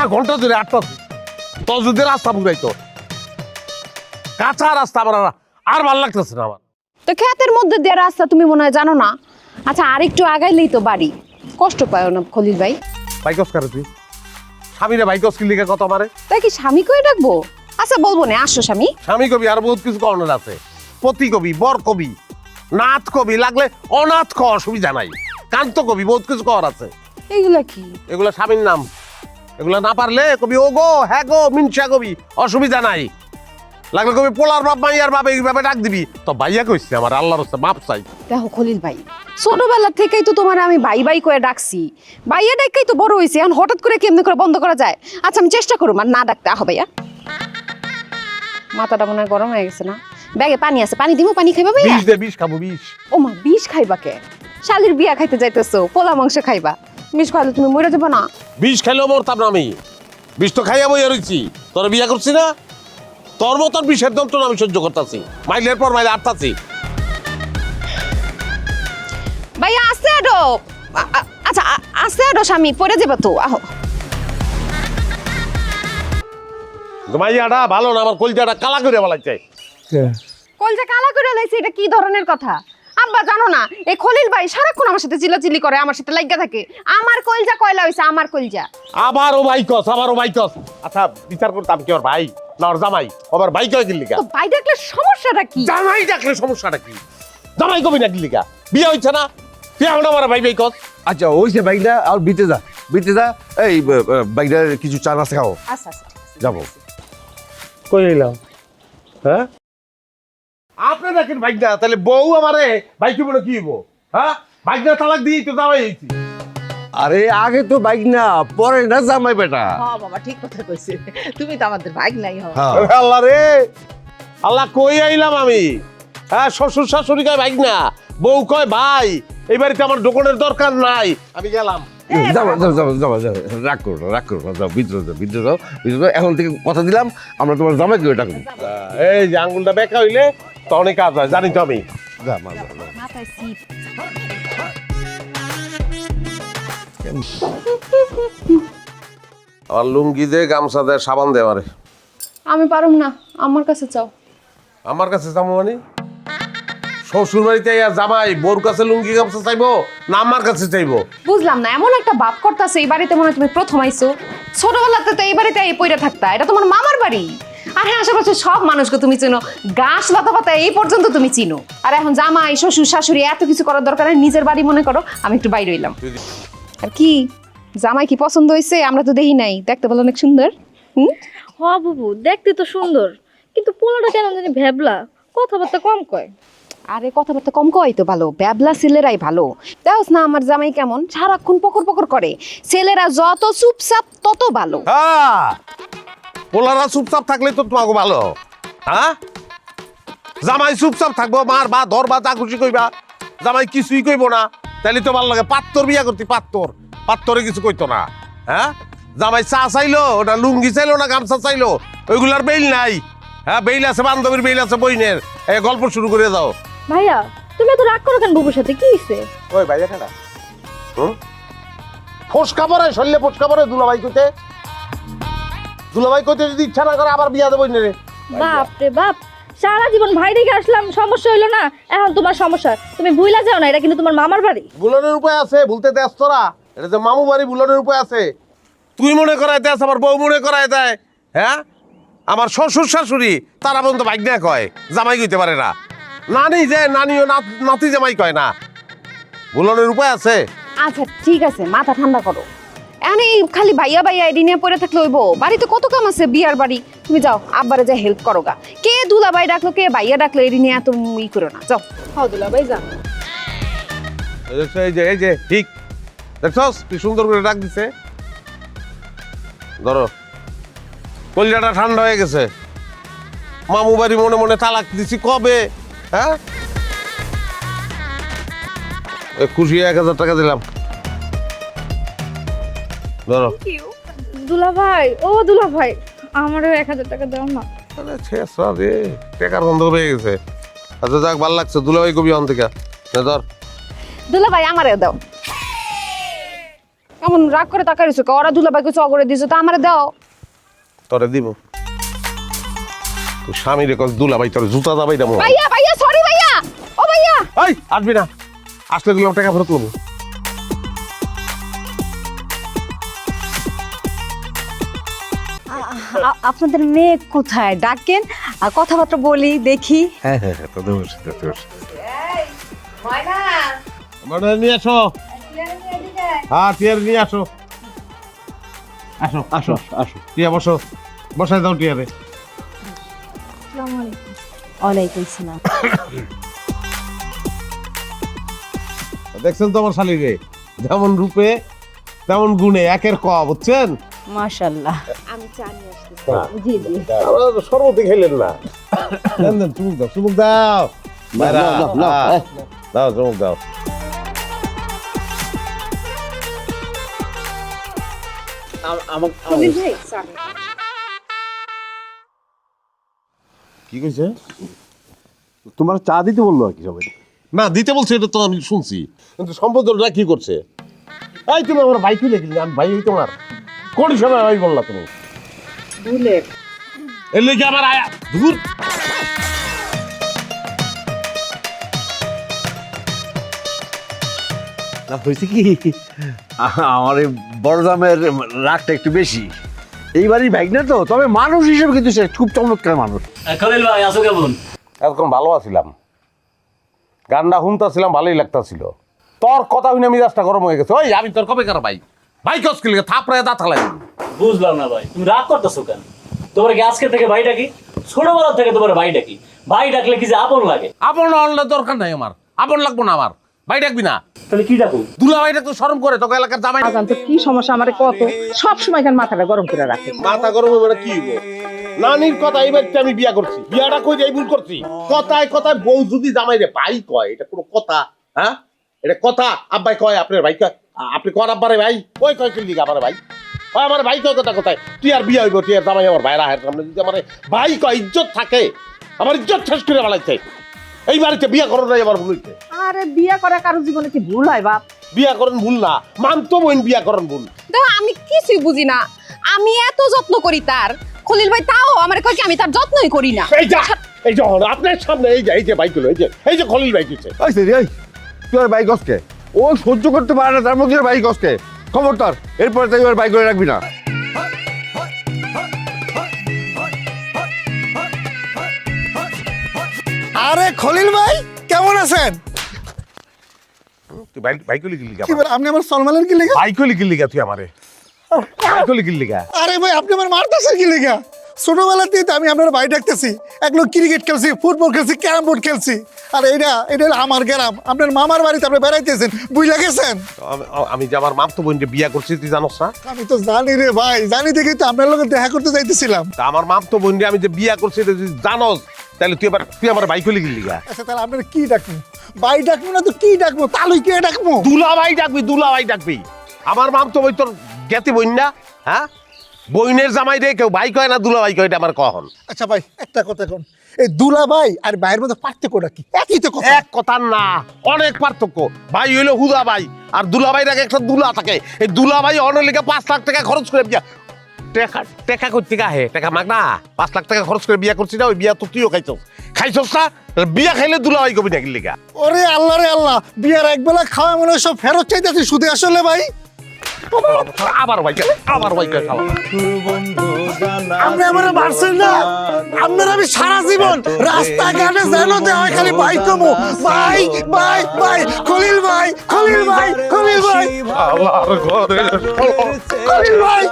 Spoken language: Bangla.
আধা ঘন্টা ধরে আটটাছি, তো যদি রাস্তা বুঝাইতো, কাঁচা রাস্তা আমার আর ভাল লাগতেছে না আমার। তো ক্ষেতের মধ্যে দিয়ে রাস্তা তুমি মনে হয় জানো না। আচ্ছা আর একটু আগাইলেই তো বাড়ি, কষ্ট পায় না খলিল ভাই? বাইকস কারে তুই স্বামীরা বাইকস কি লিখে কত আমারে? তাই কি স্বামী কই ডাকবো? আচ্ছা বলবো না, আসো স্বামী। স্বামী কবি আর বহুত কিছু কর্ণের আছে, পতি কবি, বর কবি, নাথ কবি, লাগলে অনাথ ক অসুবিধা নাই, কান্ত কবি, বহুত কিছু কর আছে। এইগুলা কি? এগুলা স্বামীর নাম, এগুলা না পারলে কবি ও গো হ্যাঁ গো মিনসা কবি, অসুবিধা নাই। লাগলে কবি পোলার বাপ মাইয়ার বাপ এইভাবে ডাক দিবি, তো ভাইয়া কইছে আমার আল্লাহর হচ্ছে মাপ চাই। দেখো খলিল ভাই, ছোটবেলা থেকেই তো তোমার আমি ভাই ভাই করে ডাকছি, ভাইয়া ডাকাই তো বড় হয়েছে, এখন হঠাৎ করে কেমনে করে বন্ধ করা যায়? আচ্ছা আমি চেষ্টা করুম আর না ডাকতে। আহ ভাইয়া, মাথাটা মনে হয় গরম হয়ে গেছে না? ব্যাগে পানি আছে, পানি দিব? পানি খাইবা ভাইয়া? বিষ দে, বিষ খাবো বিষ। ও মা, বিষ খাইবা কে? শালির বিয়া খাইতে যাইতেছো, পোলা মাংস খাইবা, বিষ খাইলে তুমি মরে যাবে না? বিষ খাইলেও মরতাম না আমি, বিষ তো খাইয়া বইয়া রইছি। তোর বিয়া করছি না, তোর মতন বিষের যন্ত্রণা আমি সহ্য করতেছি, মাইলের পর মাইলে আটতাছি। ভাইয়া আস্তে আডো। আচ্ছা আস্তে আডো স্বামী, পড়ে যাবে তো। আহো। মাইয়াটা ভালো না, আমার কলজাটা কালা করে বলাইছে। কলজা কালা করে লাইছে, এটা কি ধরনের কথা? আব্বা জানো না, এই খলিল ভাই সারাক্ষণ আমার সাথে চিল্লাচিল্লি করে, আমার সাথে লাগা থাকে। আমার কলজা কয়লা হইছে, আমার কলজা। আবারও বাইকস, আবারও বাইকস। আচ্ছা বিচার করতাম কি ওর ভাই না ওর জামাই? আবার ভাই কয় গিল্লিকা? তো ভাই ডাকলে সমস্যাটা কি? জামাই ডাকলে সমস্যাটা কি? জামাই কবি না গিল্লিকা, বিয়ে হইছে না, তুই এখন আমার ভাই বাইকস। আচ্ছা ওইছে বাইকটা আর বিতে যা, বিতে যা। এই বাইকটার কিছু চা নাস্তা খাও, আচ্ছা আচ্ছা ঠিক আছে। যাবো। কই এলাম? হ্যাঁ আপনি দেখেন ভাইটা, তাহলে বউ আমারে ভাই কি বলে কি হইব? হ্যাঁ ভাইটা তালাক দিয়ে তো যাওয়াই হইছি। আরে আগে তো বাইক না, পরে না জামাই বেটা। হ্যাঁ বাবা ঠিক কথা কইছে, তুমি তো আমাদের ভাগ নাই হও। হ্যাঁ আল্লাহ রে আল্লাহ, কই আইলাম আমি? হ্যাঁ শ্বশুর শাশুড়ি কয় ভাই না, বউ কয় ভাই, এই বাড়িতে আমার দোকানের দরকার নাই, আমি গেলাম। যাবো যাবো যাবো যাবো যাবো, রাগ করো না, রাগ করো না, যাও ভিতরে যাও, ভিতরে যাও, ভিতরে যাও। এখন থেকে কথা দিলাম আমরা তোমার জামাই করে ডাকবো। এই যে আঙ্গুলটা বেঁকা হইলে তো অনেক কাজ হয়, জানি তো আমি। যা মা যা, যা। মাথায় সিপ। আমার লুঙ্গি দে, গামছা দে, সাবান দে আমারে। আমি পারুম না, আমার কাছে চাও। আমার কাছে যাবো মানে? শ্বশুর বাড়িতে জামাই বোর কাছে লুঙ্গি গামছা চাইবো না আমার কাছে চাইবো? বুঝলাম না, এমন একটা ভাব করতেছে এই বাড়িতে মনে হয় তুমি প্রথম আইছো। ছোটবেলাতে তো এই বাড়িতে এই পইরা থাকতা, এটা তোমার মামার বাড়ি। আর হ্যাঁ, আশেপাশে সব মানুষকে তুমি চিনো, গাছ লতা পাতা এই পর্যন্ত তুমি চিনো। আর এখন জামাই শ্বশুর শাশুড়ি এত কিছু করার দরকার নেই, নিজের বাড়ি মনে করো। আমি একটু বাইরে হইলাম। আর কি জামাই কি পছন্দ হয়েছে? আমরা তো দেখি নাই, দেখতে বলো অনেক সুন্দর। হ বুবু, দেখতে তো সুন্দর, কিন্তু পোলাটা কেন জানি ভ্যাবলা, কথাবার্তা কম কয়। আরে কথাবার্তা কম কয় তো ভালো, ব্যাবলা ছেলেরাই ভালো। দেখোস না আমার জামাই কেমন, সারাক্ষণ পকর পকর করে। ছেলেরা যত চুপচাপ তত ভালো। হ্যাঁ পোলারা চুপচাপ থাকলে তো তোমাকে ভালো। হ্যাঁ জামাই চুপচাপ থাকবো, মার বা ধর বা যা খুশি কইবা, জামাই কিছুই কইব না, তাইলে তো ভালো লাগে। পাত্তর বিয়া করতি, পাত্তরে কিছু কইতো না। হ্যাঁ জামাই চা চাইলো, ওটা লুঙ্গি চাইলো না গামছা চাইলো, ওইগুলার বেইল নাই। হ্যাঁ বেইল আছে বান্ধবীর, বেইল আছে বইনের। এই গল্প শুরু করে দাও। ভাইয়া তুমি এত রাগ করো কেন বুবুর সাথে, কি হইছে? ওই ভাইয়া কেনা ফোসকা পরে, শরীরে ফোসকা পরে, দুলাভাই কইতে, দুলাভাই কইতে যদি ইচ্ছা না করে আবার বিয়া দেবো রে। বাপ রে বাপ, সারা জীবন ভাই রেখে আসলাম, সমস্যা হইলো না, এখন তোমার সমস্যা। তুমি ভুইলা যাও না, এটা কিন্তু তোমার মামার বাড়ি। বুলনের উপায় আছে, ভুলতে দেশ তোরা, এটা যে মামু বাড়ি, বুলনের উপায় আছে। তুই মনে করাই দেশ, আমার বউ মনে করাই দেয়। হ্যাঁ আমার শ্বশুর শাশুড়ি তারা পর্যন্ত ভাগ্যা কয়, জামাই কইতে পারে না। নানি যে নানিও নাতি জামাই কয় না, বুলনের উপায় আছে। আচ্ছা ঠিক আছে, মাথা ঠান্ডা করো। এখন এই খালি ভাইয়া ভাইয়া এডি নিয়ে পড়ে থাকলে হইব? বাড়িতে কত কাম আছে, বিয়ার বাড়ি। তুমি যাও আব্বারে যা হেল্প করো গা। কে দুলাভাই ডাকলো, কে ভাইয়া ডাকলো, এডি নিয়ে এত ই করো না, যাও। হও দুলাভাই যা। এই যে ঠিক দেখছস কি সুন্দর করে ডাক দিছে। ধরো কলিজাটা ঠান্ডা হয়ে গেছে। মামু বাড়ি মনে মনে তালাক দিছি কবে? হ্যাঁ খুশি 1000 টাকা দিলাম, ধরো। দুলাভাই, ও দুলাভাই, আমারও 1000 টাকা দাও না। আরে ছেসা রে, টাকার গন্ধ পেয়ে গেছে। আচ্ছা যাক, ভালো লাগছে। দুলাভাই কবি অন থেকে ধর। দুলাভাই আমারেও দাও। এমন রাগ করে তাকাই রইছো কে? ওরা দুলাভাই কিছু অগরে দিছো তো আমারে দাও। তোরে দিব তুই স্বামী রে কস দুলা ভাই তোর জুতা দাবাই দেবো। ভাইয়া ভাইয়া সরি ভাইয়া, ও ভাইয়া এই আসবি না, আসলে দিলাম টাকা ফেরত নেবো। আপনাদের মেয়ে কোথায়? ডাকেন আর কথাবার্তা বলি দেখি। হ্যাঁ হ্যাঁ হ্যাঁ, তোদের বসে, তোদের বসে। মানে নিয়ে আসো, হ্যাঁ টিয়ার নিয়ে আসো, আসো আসো আসো, টিয়া বসো, বসায় দাও টিয়ারে। ওয়ালাইকুম সালাম। দেখছেন তো আমার শালি রে, যেমন রূপে তেমন গুণে, একের ক, বুঝছেন? মাশাআল্লাহ। জি জি, সর্বতি খেলেন না। দেন দেন, চুমুক দাও, চুমুক দাও, দাও চুমুক দাও। কি কইছে? তোমার চা দিতে বললো আর কি সবাই। না দিতে বলছে, এটা তো আমি শুনছি, কিন্তু সম্বোধনটা কি করছে? এই তুমি আমার ভাই খুলে গেলি, আমি ভাই হই তোমার? কোন সময় ভাই বললা তুমি? ভুলে এর লেগে আমার আয়া ধুর। না হয়েছে কি, আমার এই বড় দামের রাগটা একটু বেশি। এইবারই ভাগ না তো, তবে মানুষ হিসেবে কিন্তু সে খুব চমৎকার মানুষ। খলিল ভাই আছো কেমন? এতক্ষণ ভালো আছিলাম, গানটা শুনতেছিলাম, ভালোই লাগতাছিল। তোর কথা শুনে মিজাজটা গরম হয়ে গেছে। ওই আমি তোর কবে কার ভাই? ভাই কসকে লিখে থাপড়ায় দাঁত লাগে। বুঝলাম না ভাই, তুমি রাগ করতেছো কেন? তোমার কি আজকে থেকে ভাই ডাকি? ছোটবেলা থেকে তোমার ভাই ডাকি। ভাই ডাকলে কি যে আপন লাগে? আপন হলে দরকার নাই আমার, আপন লাগবো না আমার। ভাই ডাকবি না, তাহলে কি ডাকু? দুলা ভাই ডাকতে শরম করে, তোকে এলাকার জামাই। আজান তো কি সমস্যা আমারে কত, সব সময় কেন মাথাটা গরম করে রাখে? মাথা গরম হবে কি হইব? নানির কথা, এইবার আমি বিয়া করছি, বিয়াটা কই যাই ভুল করছি। কথায় কথায় বউ যদি জামাই রে ভাই কয়, এটা কোনো কথা? হ্যাঁ, এটা কথা? আব্বাই কয় আপনার ভাই কয়, আপনি কর আব্বারে ভাই, ওই কয় কি লিগা আমার ভাই? ওই আমার ভাই কয় কথা কোথায়? তুই আর বিয়া হইব, তুই আর জামাই আমার ভাইরা হায়ের সামনে যদি আমার ভাই কয়, ইজ্জত থাকে? আমার ইজ্জত শেষ করে বেড়াইছে। এই বাড়িতে বিয়া করার নাই আমার ভুল হইছে। আরে বিয়া করা কারো জীবনে কি ভুল হয় বাপ? বিয়া করেন ভুল না, মানতো বোন বিয়া করেন ভুল। দেখো আমি কিছুই বুঝি না, আমি এত যত্ন করি তার, খলিল ভাই তাও আমার কয় কি আমি তার যত্নই করি না। এই যা, এই যে আপনার সামনে এই যে বাইক গুলো, এই যে খলিল বাইক দিচ্ছে। ওই সে রে, তুই আর বাইক গসকে, ও সহ্য করতে পারে না, তার মধ্যে বাইক গসকে। খবরদার এরপরে তাই আর বাইক করে রাখবি না। আরে খলিল ভাই কেমন আছেন? তুই বাইক লিখলি লিগা? কি বল, আপনি আমার সলমানের কি লেগা? বাইক লিখলি লিগা তুই আমারে? বাইক লিখলি লিগা? আরে ভাই আপনি আমার মারতেছেন কি লেগা? ছোটবেলাতেই তো আমি আপনার ভাই ডাকতেছি, এক লোক ক্রিকেট খেলছি, ফুটবল খেলছি, ক্যারাম বোর্ড খেলছি। আর এটা হলো আমার গ্রাম, আপনার মামার বাড়িতে আপনি বেড়াইতেছেন, বুঝলা গেছেন? আমি যে আমার মামতো বোনকে বিয়া করছি তুই জানোস না? আমি তো জানি রে ভাই, জানি দেখি তো আপনার লোকের দেখা করতে যাইতেছিলাম। তা আমার মামতো বোনকে আমি যে বিয়া করছি এটা যদি জানোস, তাহলে তুই আমার বাইক লিখলি লিগা? আচ্ছা তাহলে আপনার কি ডাকবো? ভাই ডাকবো না তো কি ডাকবো? তালুই কে ডাকবো? দুলা ভাই ডাকবি, দুলা ভাই ডাকবি। আমার মামতো বোন তোর জ্ঞাতি বোন না? হ্যাঁ, বইনের জামাই রে কেউ ভাই কয় না, দুলা ভাই কয়, এটা আমার কখন? আচ্ছা ভাই একটা কথা কোন, এই দুলা ভাই আর ভাইয়ের মধ্যে পার্থক্যটা কি? একই তো কথা। এক কথা না, অনেক পার্থক্য। ভাই হইলো হুদা ভাই, আর দুলা ভাই রাখে একটা দুলা থাকে। এই দুলা ভাই অনেক লেগে 5 লাখ টাকা খরচ করে বিয়া, টাকা করতে গাহে টাকা মাগ না, 5 লাখ টাকা খরচ করে বিয়া করছি না। ওই বিয়া তো তুইও খাইছস না? বিয়া খাইলে দুলা ভাই কবি নাকি লিগা? ওরে আল্লাহ রে আল্লাহ, বিয়ার একবেলা খাওয়া মনে হয় সব ফেরত চাইতেছি শুধু। আসলে ভাই আবার ভাই খাওয়া আপনি আমার মারছেন না, আপনার আমি সারা জীবন রাস্তাঘাটে যেন দেওয়া খালি ভাই কমো, ভাই ভাই ভাই, খলিল ভাই খলিল ভাই খলিল ভাই আল্লাহর ঘরে খলিল ভাই।